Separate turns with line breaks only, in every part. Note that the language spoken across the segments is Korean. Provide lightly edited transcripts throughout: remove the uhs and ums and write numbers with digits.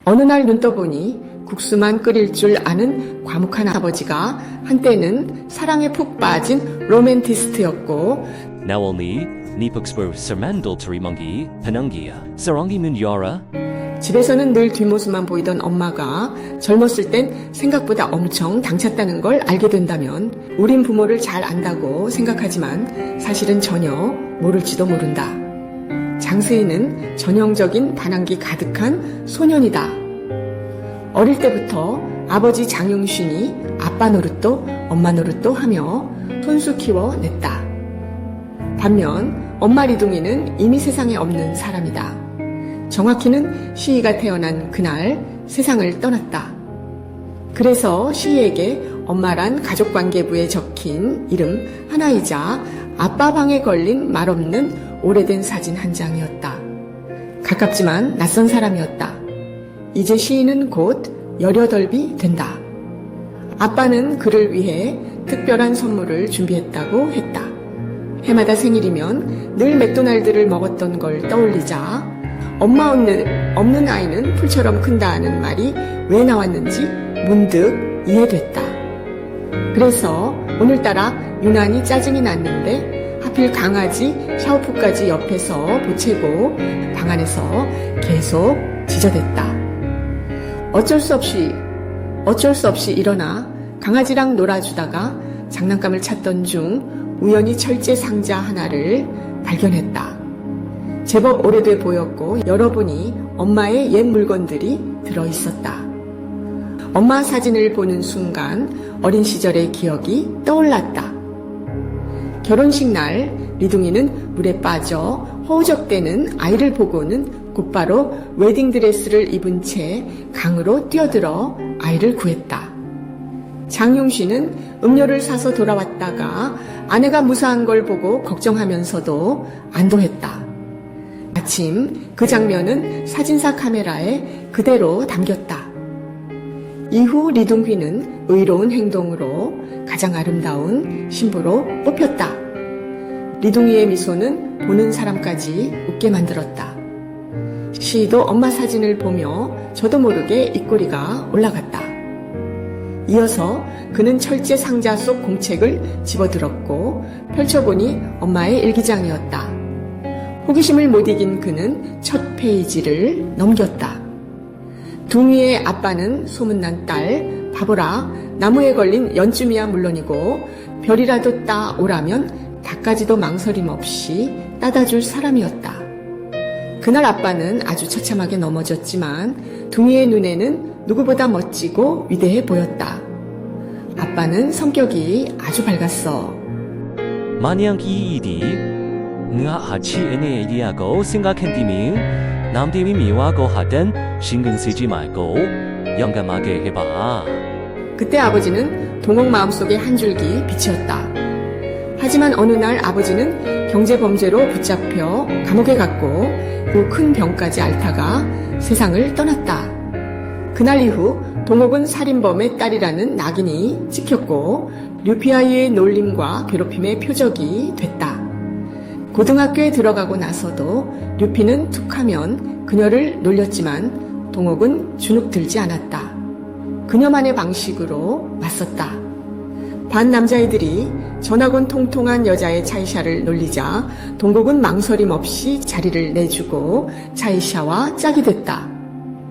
어느 날 눈 떠보니 국수만 끓일 줄 아는 과묵한 아버지가 한때는 사랑에 푹 빠진 로맨티스트였고
Nawalni, Nipukspur Sermandal Turimongi, Penungia, Sarangi Munyara,
집에서는 늘 뒷모습만 보이던 엄마가 젊었을 땐 생각보다 엄청 당찼다는 걸 알게 된다면 우린 부모를 잘 안다고 생각하지만 사실은 전혀 모를지도 모른다. 장스이는 전형적인 반항기 가득한 소년이다. 어릴 때부터 아버지 장용신이 아빠 노릇도 엄마 노릇도 하며 손수 키워냈다. 반면 엄마 리둥이는 이미 세상에 없는 사람이다. 정확히는 시이가 태어난 그날 세상을 떠났다. 그래서 시이에게 엄마란 가족관계부에 적힌 이름 하나이자 아빠 방에 걸린 말없는 오래된 사진 한 장이었다. 가깝지만 낯선 사람이었다. 이제 시이는 곧 18이 된다. 아빠는 그를 위해 특별한 선물을 준비했다고 했다. 해마다 생일이면 늘 맥도날드를 먹었던 걸 떠올리자 엄마 없는 아이는 풀처럼 큰다는 말이 왜 나왔는지 문득 이해됐다. 그래서 오늘따라 유난히 짜증이 났는데 하필 강아지 샤오푸까지 옆에서 보채고 방 안에서 계속 지저댔다. 어쩔 수 없이 일어나 강아지랑 놀아주다가 장난감을 찾던 중 우연히 철제 상자 하나를 발견했다. 제법 오래돼 보였고 열어보니 엄마의 옛 물건들이 들어있었다. 엄마 사진을 보는 순간 어린 시절의 기억이 떠올랐다. 결혼식 날 리둥이는 물에 빠져 허우적대는 아이를 보고는 곧바로 웨딩드레스를 입은 채 강으로 뛰어들어 아이를 구했다. 장용신은 음료를 사서 돌아왔다가 아내가 무사한 걸 보고 걱정하면서도 안도했다. 마침 그 장면은 사진사 카메라에 그대로 담겼다. 이후 리둥휘는 의로운 행동으로 가장 아름다운 신부로 뽑혔다. 리둥이의 미소는 보는 사람까지 웃게 만들었다. 시이도 엄마 사진을 보며 저도 모르게 입꼬리가 올라갔다. 이어서 그는 철제 상자 속 공책을 집어들었고 펼쳐보니 엄마의 일기장이었다. 호기심을 못 이긴 그는 첫 페이지를 넘겼다. 둥이의 아빠는 소문난 딸, 바보라, 나무에 걸린 연쯤이야 물론이고 별이라도 따오라면 닭까지도 망설임 없이 따다 줄 사람이었다. 그날 아빠는 아주 처참하게 넘어졌지만 둥이의 눈에는 누구보다 멋지고 위대해 보였다. 아빠는 성격이 아주 밝았어.
Manyangi Idi, Nga Hachi Ene Idiago, Singakentiming, Namdimi Miwago Haden, Shingen Siji Maiko, 영감하게 해봐.
그때 아버지는 동옥 마음속에 한 줄기 빛이었다. 하지만 어느 날 아버지는 경제범죄로 붙잡혀 감옥에 갔고 그 큰 병까지 앓다가 세상을 떠났다. 그날 이후 동옥은 살인범의 딸이라는 낙인이 찍혔고 류피아이의 놀림과 괴롭힘의 표적이 됐다. 고등학교에 들어가고 나서도 류피는 툭하면 그녀를 놀렸지만 동옥은 주눅 들지 않았다. 그녀만의 방식으로 맞섰다. 반 남자애들이 전학온 통통한 여자의 차이샤를 놀리자 동국은 망설임 없이 자리를 내주고 차이샤와 짝이 됐다.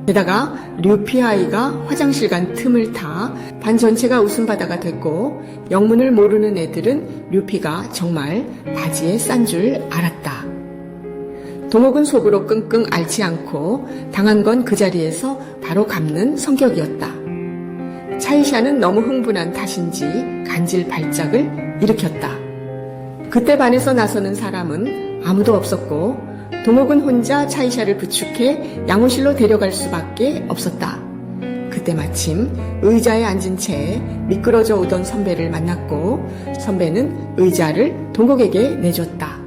게다가 류피아이가 화장실 간 틈을 타 반 전체가 웃음바다가 됐고 영문을 모르는 애들은 류피가 정말 바지에 싼 줄 알았다. 동옥은 속으로 끙끙 앓지 않고 당한 건 그 자리에서 바로 갚는 성격이었다. 차이샤는 너무 흥분한 탓인지 간질 발작을 일으켰다. 그때 반에서 나서는 사람은 아무도 없었고 동옥은 혼자 차이샤를 부축해 양호실로 데려갈 수밖에 없었다. 그때 마침 의자에 앉은 채 미끄러져 오던 선배를 만났고 선배는 의자를 동옥에게 내줬다.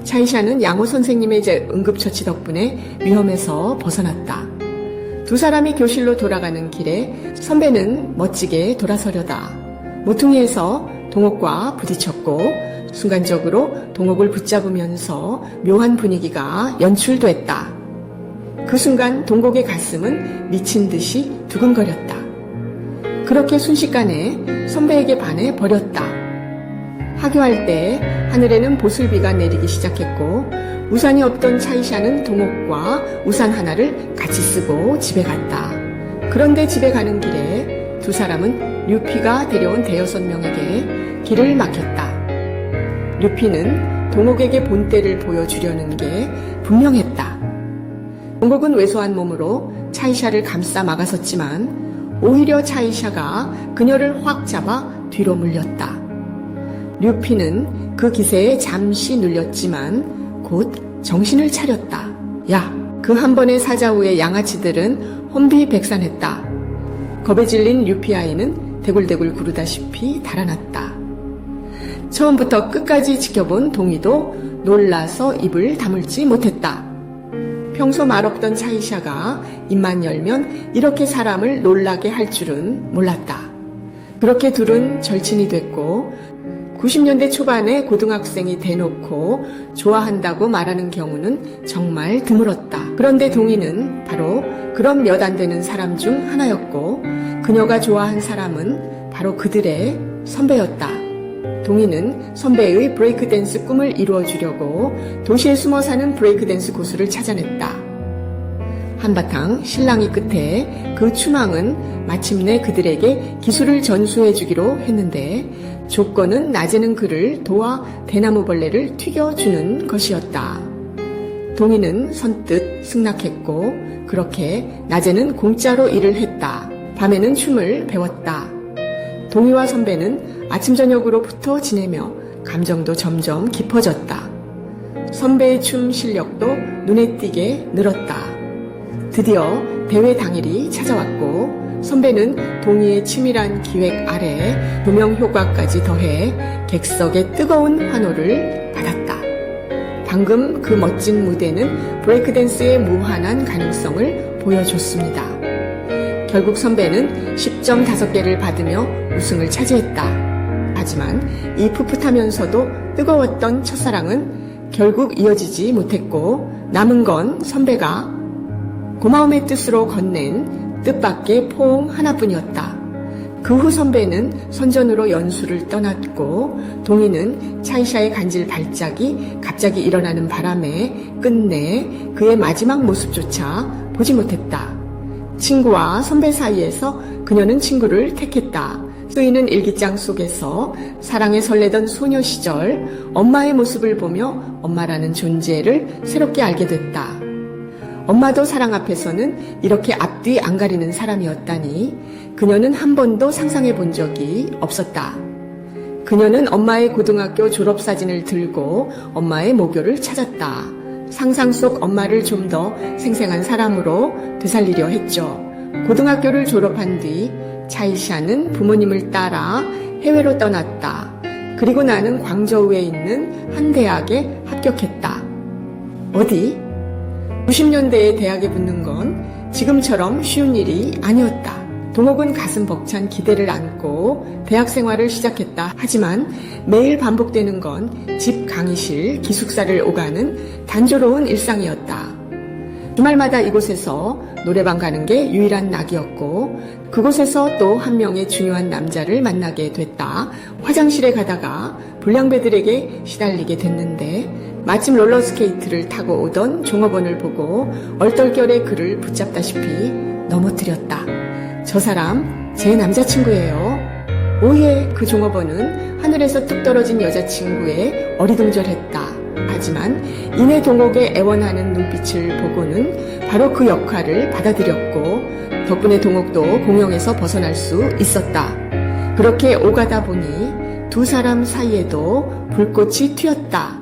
차이샤는 양호 선생님의 응급처치 덕분에 위험에서 벗어났다. 두 사람이 교실로 돌아가는 길에 선배는 멋지게 돌아서려다 모퉁이에서 동옥과 부딪혔고 순간적으로 동옥을 붙잡으면서 묘한 분위기가 연출됐다. 그 순간 동곡의 가슴은 미친 듯이 두근거렸다. 그렇게 순식간에 선배에게 반해 버렸다. 하교할 때 하늘에는 보슬비가 내리기 시작했고 우산이 없던 차이샤는 동옥과 우산 하나를 같이 쓰고 집에 갔다. 그런데 집에 가는 길에 두 사람은 류피가 데려온 대여섯 명에게 길을 막혔다. 류피는 동옥에게 본때를 보여주려는 게 분명했다. 동곡은 왜소한 몸으로 차이샤를 감싸 막아섰지만 오히려 차이샤가 그녀를 확 잡아 뒤로 물렸다. 류피는 그 기세에 잠시 눌렸지만 곧 정신을 차렸다. 야, 그 한 번의 사자후에 양아치들은 혼비백산했다. 겁에 질린 류피 아이는 대굴대굴 구르다시피 달아났다. 처음부터 끝까지 지켜본 동희도 놀라서 입을 다물지 못했다. 평소 말없던 차이샤가 입만 열면 이렇게 사람을 놀라게 할 줄은 몰랐다. 그렇게 둘은 절친이 됐고 90년대 초반에 고등학생이 대놓고 좋아한다고 말하는 경우는 정말 드물었다. 그런데 동희는 바로 그런 몇 안 되는 사람 중 하나였고 그녀가 좋아한 사람은 바로 그들의 선배였다. 동희는 선배의 브레이크댄스 꿈을 이루어주려고 도시에 숨어 사는 브레이크댄스 고수를 찾아냈다. 한바탕 실랑이 끝에 그 추망은 마침내 그들에게 기술을 전수해주기로 했는데 조건은 낮에는 그를 도와 대나무벌레를 튀겨주는 것이었다. 동희는 선뜻 승낙했고 그렇게 낮에는 공짜로 일을 했다. 밤에는 춤을 배웠다. 동희와 선배는 아침 저녁으로 붙어 지내며 감정도 점점 깊어졌다. 선배의 춤 실력도 눈에 띄게 늘었다. 드디어 대회 당일이 찾아왔고 선배는 동희의 치밀한 기획 아래 조명 효과까지 더해 객석의 뜨거운 환호를 받았다. 방금 그 멋진 무대는 브레이크댄스의 무한한 가능성을 보여줬습니다. 결국 선배는 10점 5개를 받으며 우승을 차지했다. 하지만 이 풋풋하면서도 뜨거웠던 첫사랑은 결국 이어지지 못했고 남은 건 선배가 고마움의 뜻으로 건넨 뜻밖의 포옹 하나뿐이었다. 그 후 선배는 선전으로 연수를 떠났고 동희는 차이샤의 간질 발작이 갑자기 일어나는 바람에 끝내 그의 마지막 모습조차 보지 못했다. 친구와 선배 사이에서 그녀는 친구를 택했다. 쓰이는 일기장 속에서 사랑에 설레던 소녀 시절 엄마의 모습을 보며 엄마라는 존재를 새롭게 알게 됐다. 엄마도 사랑 앞에서는 이렇게 앞뒤 안 가리는 사람이었다니 그녀는 한 번도 상상해 본 적이 없었다. 그녀는 엄마의 고등학교 졸업사진을 들고 엄마의 모교를 찾았다. 상상 속 엄마를 좀 더 생생한 사람으로 되살리려 했죠. 고등학교를 졸업한 뒤 차이샤는 부모님을 따라 해외로 떠났다. 그리고 나는 광저우에 있는 한 대학에 합격했다. 어디? 90년대에 대학에 붙는 건 지금처럼 쉬운 일이 아니었다. 동옥은 가슴 벅찬 기대를 안고 대학 생활을 시작했다. 하지만 매일 반복되는 건 집 강의실 기숙사를 오가는 단조로운 일상이었다. 주말마다 이곳에서 노래방 가는 게 유일한 낙이었고 그곳에서 또 한 명의 중요한 남자를 만나게 됐다. 화장실에 가다가 불량배들에게 시달리게 됐는데 마침 롤러스케이트를 타고 오던 종업원을 보고 얼떨결에 그를 붙잡다시피 넘어뜨렸다. 저 사람 제 남자친구예요. 오해 그 종업원은 하늘에서 뚝 떨어진 여자친구에 어리둥절했다. 하지만 이내 동옥의 애원하는 눈빛을 보고는 바로 그 역할을 받아들였고 덕분에 동옥도 공영에서 벗어날 수 있었다. 그렇게 오가다 보니 두 사람 사이에도 불꽃이 튀었다.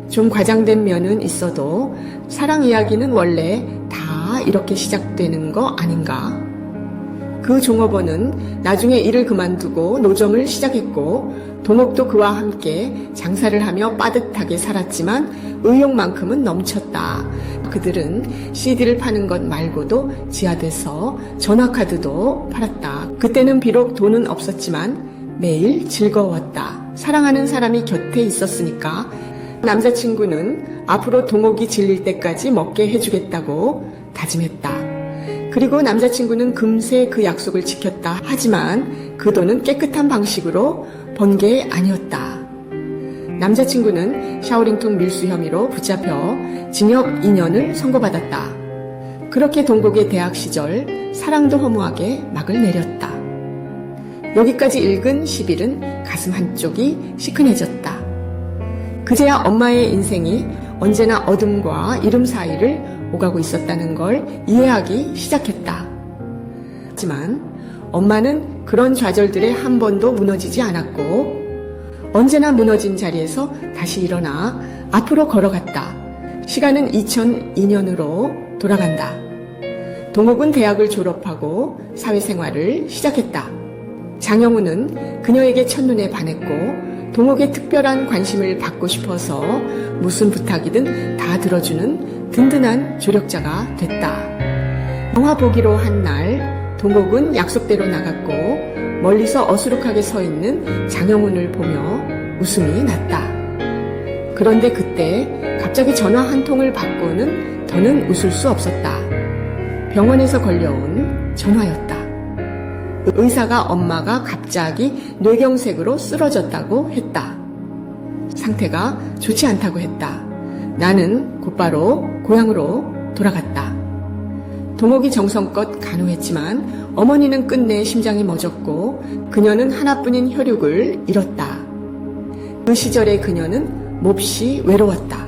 좀 과장된 면은 있어도 사랑 이야기는 원래 다 이렇게 시작되는 거 아닌가? 그 종업원은 나중에 일을 그만두고 노점을 시작했고 동옥도 그와 함께 장사를 하며 빠듯하게 살았지만 의욕만큼은 넘쳤다. 그들은 CD를 파는 것 말고도 지하돼서 전화카드도 팔았다. 그때는 비록 돈은 없었지만 매일 즐거웠다. 사랑하는 사람이 곁에 있었으니까 남자친구는 앞으로 동옥이 질릴 때까지 먹게 해주겠다고 다짐했다. 그리고 남자친구는 금세 그 약속을 지켰다. 하지만 그 돈은 깨끗한 방식으로 번 게 아니었다. 남자친구는 샤오링통 밀수 혐의로 붙잡혀 징역 2년을 선고받았다. 그렇게 동국의 대학 시절 사랑도 허무하게 막을 내렸다. 여기까지 읽은 10일은 가슴 한쪽이 시큰해졌다. 그제야 엄마의 인생이 언제나 어둠과 이름 사이를 오가고 있었다는 걸 이해하기 시작했다. 하지만 엄마는 그런 좌절들에 한 번도 무너지지 않았고 언제나 무너진 자리에서 다시 일어나 앞으로 걸어갔다. 시간은 2002년으로 돌아간다. 동욱은 대학을 졸업하고 사회생활을 시작했다. 장영우는 그녀에게 첫눈에 반했고 동욱의 특별한 관심을 받고 싶어서 무슨 부탁이든 다 들어주는 든든한 조력자가 됐다. 영화 보기로 한 날 동욱은 약속대로 나갔고 멀리서 어수룩하게 서 있는 장영훈을 보며 웃음이 났다. 그런데 그때 갑자기 전화 한 통을 받고는 더는 웃을 수 없었다. 병원에서 걸려온 전화였다. 의사가 엄마가 갑자기 뇌경색으로 쓰러졌다고 했다. 상태가 좋지 않다고 했다. 나는 곧바로 고향으로 돌아갔다. 동욱이 정성껏 간호했지만 어머니는 끝내 심장이 멎었고 그녀는 하나뿐인 혈육을 잃었다. 그 시절의 그녀는 몹시 외로웠다.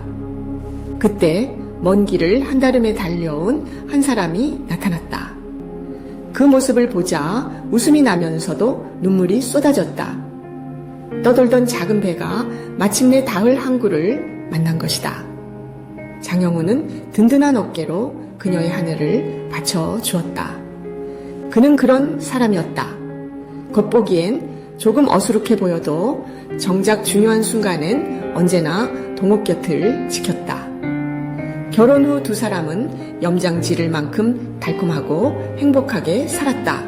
그때 먼 길을 한달음에 달려온 한 사람이 나타났다. 그 모습을 보자 웃음이 나면서도 눈물이 쏟아졌다. 떠돌던 작은 배가 마침내 닿을 항구를 만난 것이다. 장영우는 든든한 어깨로 그녀의 하늘을 받쳐주었다. 그는 그런 사람이었다. 겉보기엔 조금 어수룩해 보여도 정작 중요한 순간엔 언제나 동욱 곁을 지켰다. 결혼 후 두 사람은 염장 지를 만큼 달콤하고 행복하게 살았다.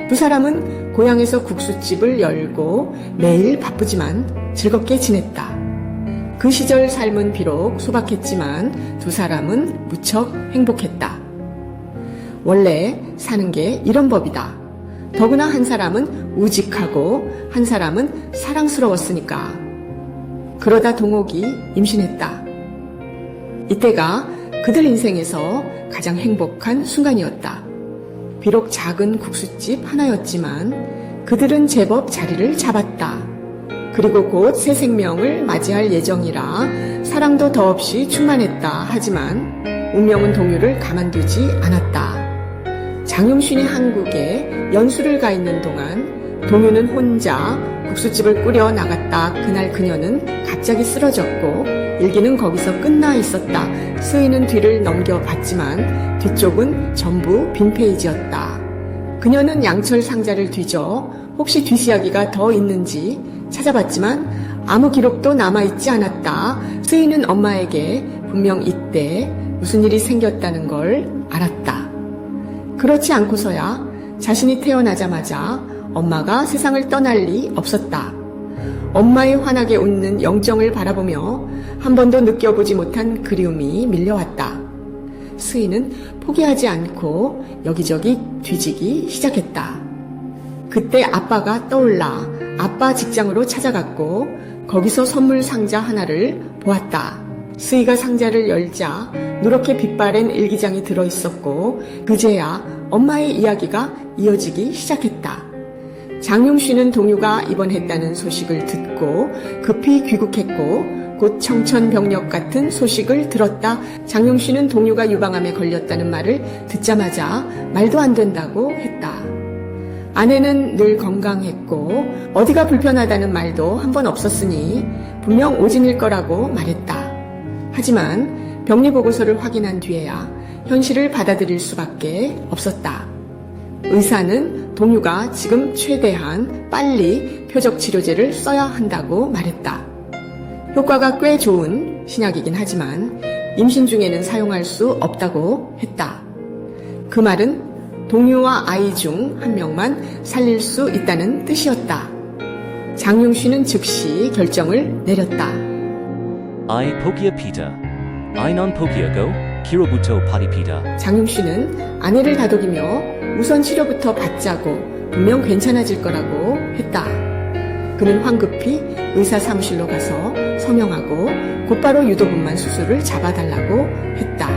두 사람은 고향에서 국수집을 열고 매일 바쁘지만 즐겁게 지냈다. 그 시절 삶은 비록 소박했지만 두 사람은 무척 행복했다. 원래 사는 게 이런 법이다. 더구나 한 사람은 우직하고 한 사람은 사랑스러웠으니까. 그러다 동욱이 임신했다. 이때가 그들 인생에서 가장 행복한 순간이었다. 비록 작은 국수집 하나였지만 그들은 제법 자리를 잡았다. 그리고 곧 새 생명을 맞이할 예정이라 사랑도 더없이 충만했다. 하지만 운명은 동유를 가만두지 않았다. 장용신이 한국에 연수를 가 있는 동안 동유는 혼자 국수집을 꾸려 나갔다. 그날 그녀는 갑자기 쓰러졌고 일기는 거기서 끝나 있었다. 쓰이는 뒤를 넘겨봤지만 뒤쪽은 전부 빈 페이지였다. 그녀는 양철 상자를 뒤져 혹시 뒷이야기가 더 있는지 찾아봤지만 아무 기록도 남아있지 않았다. 쓰이는 엄마에게 분명 이때 무슨 일이 생겼다는 걸 알았다. 그렇지 않고서야 자신이 태어나자마자 엄마가 세상을 떠날 리 없었다. 엄마의 환하게 웃는 영정을 바라보며 한 번도 느껴보지 못한 그리움이 밀려왔다. 스이는 포기하지 않고 여기저기 뒤지기 시작했다. 그때 아빠가 떠올라 아빠 직장으로 찾아갔고 거기서 선물 상자 하나를 보았다. 스이가 상자를 열자 누렇게 빛바랜 일기장이 들어있었고 그제야 엄마의 이야기가 이어지기 시작했다. 장용씨는 동유가 입원했다는 소식을 듣고 급히 귀국했고 곧 청천벽력 같은 소식을 들었다. 장용씨는 동유가 유방암에 걸렸다는 말을 듣자마자 말도 안 된다고 했다. 아내는 늘 건강했고 어디가 불편하다는 말도 한 번 없었으니 분명 오진일 거라고 말했다. 하지만 병리보고서를 확인한 뒤에야 현실을 받아들일 수밖에 없었다. 의사는 동유가 지금 최대한 빨리 표적치료제를 써야 한다고 말했다. 효과가 꽤 좋은 신약이긴 하지만 임신 중에는 사용할 수 없다고 했다. 그 말은 동유와 아이 중 한 명만 살릴 수 있다는 뜻이었다. 장용씨는 즉시 결정을 내렸다.
I 포기합니다. I non 포기하고 키로부터 파리피다.
장용 씨는 아내를 다독이며 우선 치료부터 받자고 분명 괜찮아질 거라고 했다. 그는 황급히 의사 사무실로 가서 서명하고 곧바로 유도분만 수술을 잡아달라고 했다.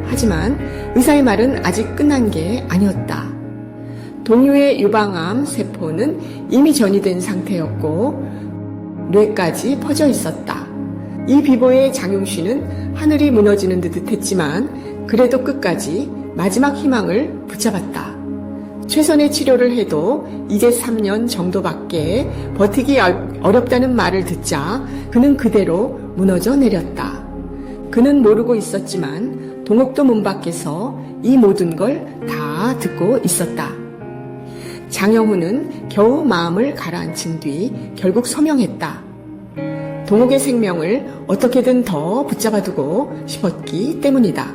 하지만 의사의 말은 아직 끝난 게 아니었다. 동요의 유방암 세포는 이미 전이된 상태였고 뇌까지 퍼져 있었다. 이 비보에 장용 씨는 하늘이 무너지는 듯 했지만 그래도 끝까지 마지막 희망을 붙잡았다. 최선의 치료를 해도 이제 3년 정도밖에 버티기 어렵다는 말을 듣자 그는 그대로 무너져 내렸다. 그는 모르고 있었지만 동옥도 문 밖에서 이 모든 걸 다 듣고 있었다. 장영훈은 겨우 마음을 가라앉힌 뒤 결국 서명했다. 동옥의 생명을 어떻게든 더 붙잡아두고 싶었기 때문이다.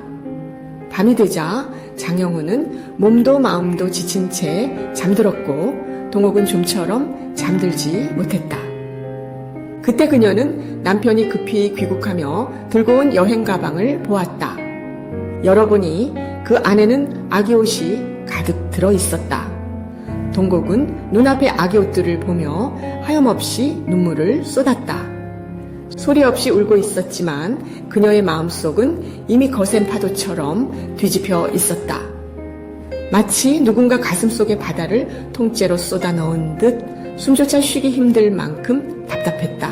밤이 되자 장영훈은 몸도 마음도 지친 채 잠들었고 동옥은 좀처럼 잠들지 못했다. 그때 그녀는 남편이 급히 귀국하며 들고 온 여행 가방을 보았다. 열어보니 그 안에는 아기 옷이 가득 들어 있었다. 동곡은 눈앞의 아기 옷들을 보며 하염없이 눈물을 쏟았다. 소리 없이 울고 있었지만 그녀의 마음속은 이미 거센 파도처럼 뒤집혀 있었다. 마치 누군가 가슴속의 바다를 통째로 쏟아 넣은 듯 숨조차 쉬기 힘들 만큼 답답했다.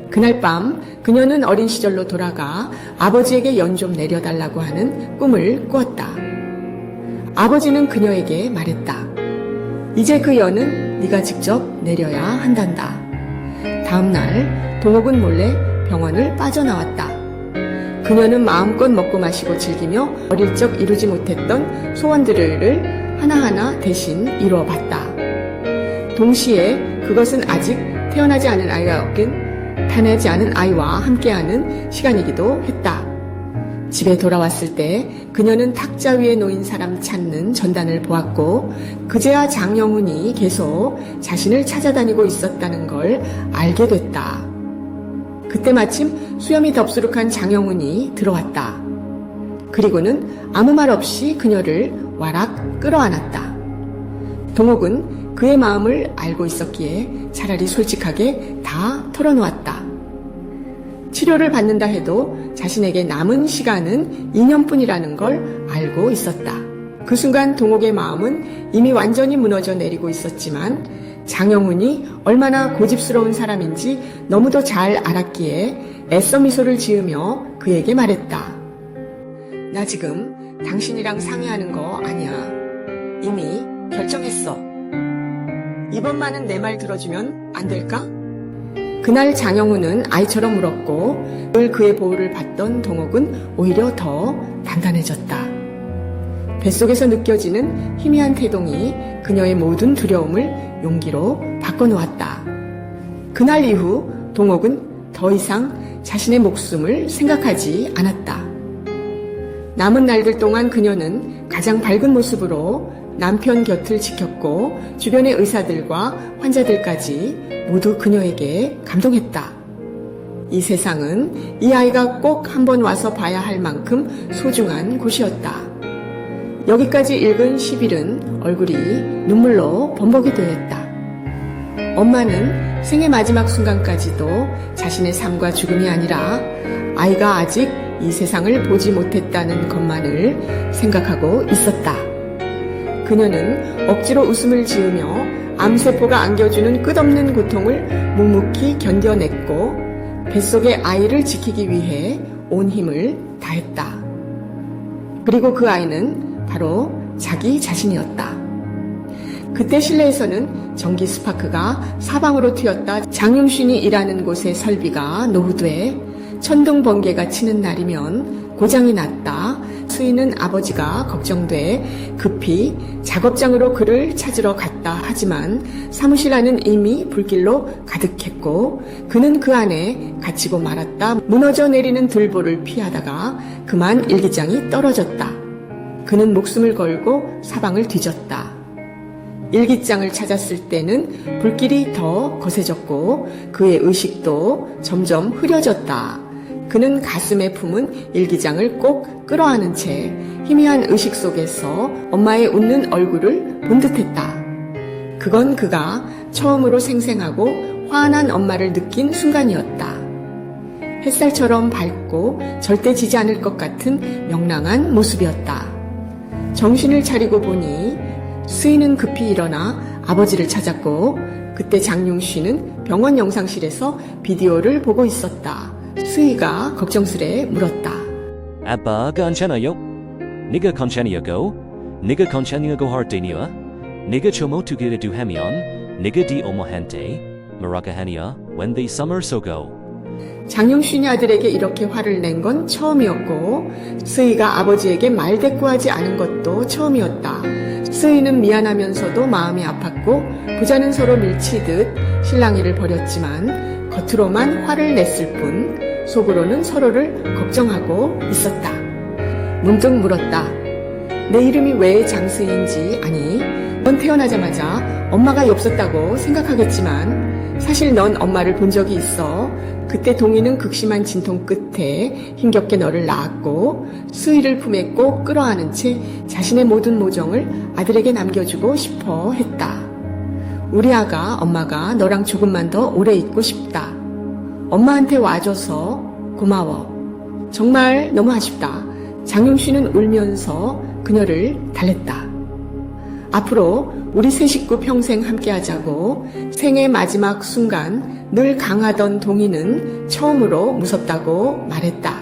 그날 밤 그녀는 어린 시절로 돌아가 아버지에게 연 좀 내려달라고 하는 꿈을 꾸었다. 아버지는 그녀에게 말했다. 이제 그 연은 네가 직접 내려야 한단다. 다음 날 동옥은 몰래 병원을 빠져나왔다. 그녀는 마음껏 먹고 마시고 즐기며 어릴 적 이루지 못했던 소원들을 하나하나 대신 이루어봤다. 동시에 그것은 아직 태어나지 않은 아이와 함께하는 시간이기도 했다. 집에 돌아왔을 때 그녀는 탁자 위에 놓인 사람 찾는 전단을 보았고 그제야 장영훈이 계속 자신을 찾아다니고 있었다는 걸 알게 됐다. 그때 마침 수염이 덥수룩한 장영훈이 들어왔다. 그리고는 아무 말 없이 그녀를 와락 끌어안았다. 동옥은 그의 마음을 알고 있었기에 차라리 솔직하게 다 털어놓았다. 치료를 받는다 해도 자신에게 남은 시간은 2년뿐이라는 걸 알고 있었다. 그 순간 동옥의 마음은 이미 완전히 무너져 내리고 있었지만 장영훈이 얼마나 고집스러운 사람인지 너무도 잘 알았기에 애써 미소를 지으며 그에게 말했다. 나 지금 당신이랑 상의하는 거 아니야. 이미 결정했어. 이번만은 내 말 들어주면 안 될까? 그날 장영훈은 아이처럼 울었고 늘 그의 보호를 받던 동옥은 오히려 더 단단해졌다. 뱃속에서 느껴지는 희미한 태동이 그녀의 모든 두려움을 용기로 바꿔놓았다. 그날 이후 동옥은 더 이상 자신의 목숨을 생각하지 않았다. 남은 날들 동안 그녀는 가장 밝은 모습으로 남편 곁을 지켰고 주변의 의사들과 환자들까지 모두 그녀에게 감동했다. 이 세상은 이 아이가 꼭 한번 와서 봐야 할 만큼 소중한 곳이었다. 여기까지 읽은 10일은 얼굴이 눈물로 범벅이 되었다. 엄마는 생의 마지막 순간까지도 자신의 삶과 죽음이 아니라 아이가 아직 이 세상을 보지 못했다는 것만을 생각하고 있었다. 그녀는 억지로 웃음을 지으며 암세포가 안겨주는 끝없는 고통을 묵묵히 견뎌냈고 뱃속의 아이를 지키기 위해 온 힘을 다했다. 그리고 그 아이는 바로 자기 자신이었다. 그때 실내에서는 전기 스파크가 사방으로 튀었다. 장용신이 일하는 곳의 설비가 노후돼 천둥 번개가 치는 날이면 고장이 났다. 수인은 아버지가 걱정돼 급히 작업장으로 그를 찾으러 갔다. 하지만 사무실 안은 이미 불길로 가득했고 그는 그 안에 갇히고 말았다. 무너져 내리는 들보를 피하다가 그만 일기장이 떨어졌다. 그는 목숨을 걸고 사방을 뒤졌다. 일기장을 찾았을 때는 불길이 더 거세졌고 그의 의식도 점점 흐려졌다. 그는 가슴에 품은 일기장을 꼭 끌어안은 채 희미한 의식 속에서 엄마의 웃는 얼굴을 본 듯했다. 그건 그가 처음으로 생생하고 환한 엄마를 느낀 순간이었다. 햇살처럼 밝고 절대 지지 않을 것 같은 명랑한 모습이었다. 정신을 차리고 보니 수희는 급히 일어나 아버지를 찾았고 그때 장용씨는 병원 영상실에서 비디오를 보고 있었다. 수희가 걱정스레 물었다.
아빠 괜찮아요? 네가 괜찮냐고? 네가 괜찮냐고 할 때니와? 네가 잘못하기라도 하면 네가 네 엄마한테 뭐라고 하냐? When they summer so go.
장용신이 아들에게 이렇게 화를 낸 건 처음이었고 수희가 아버지에게 말대꾸하지 않은 것도 처음이었다. 수희는 미안하면서도 마음이 아팠고 부자는 서로 밀치듯 실랑이를 벌였지만 겉으로만 화를 냈을 뿐 속으로는 서로를 걱정하고 있었다. 문득 물었다. 내 이름이 왜 장수희인지 아니 넌 태어나자마자 엄마가 없었다고 생각하겠지만 사실 넌 엄마를 본 적이 있어. 그때 동희는 극심한 진통 끝에 힘겹게 너를 낳았고 수희를 품에 꼭 끌어안은 채 자신의 모든 모정을 아들에게 남겨주고 싶어 했다. 우리 아가 엄마가 너랑 조금만 더 오래 있고 싶다. 엄마한테 와줘서 고마워. 정말 너무 아쉽다. 장용씨는 울면서 그녀를 달랬다. 앞으로 우리 세 식구 평생 함께하자고 생의 마지막 순간 늘 강하던 동희는 처음으로 무섭다고 말했다.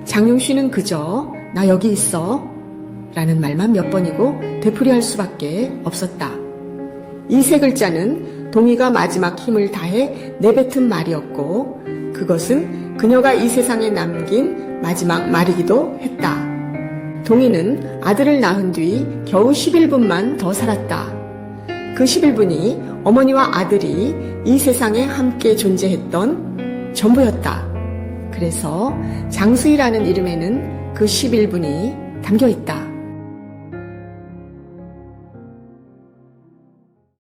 장용씨는 그저 나 여기 있어 라는 말만 몇 번이고 되풀이할 수밖에 없었다. 이 세 글자는 동희가 마지막 힘을 다해 내뱉은 말이었고 그것은 그녀가 이 세상에 남긴 마지막 말이기도 했다. 동희는 아들을 낳은 뒤 겨우 11분만 더 살았다. 그 11분이 어머니와 아들이 이 세상에 함께 존재했던 전부였다. 그래서 장수희라는 이름에는 그 11분이 담겨 있다.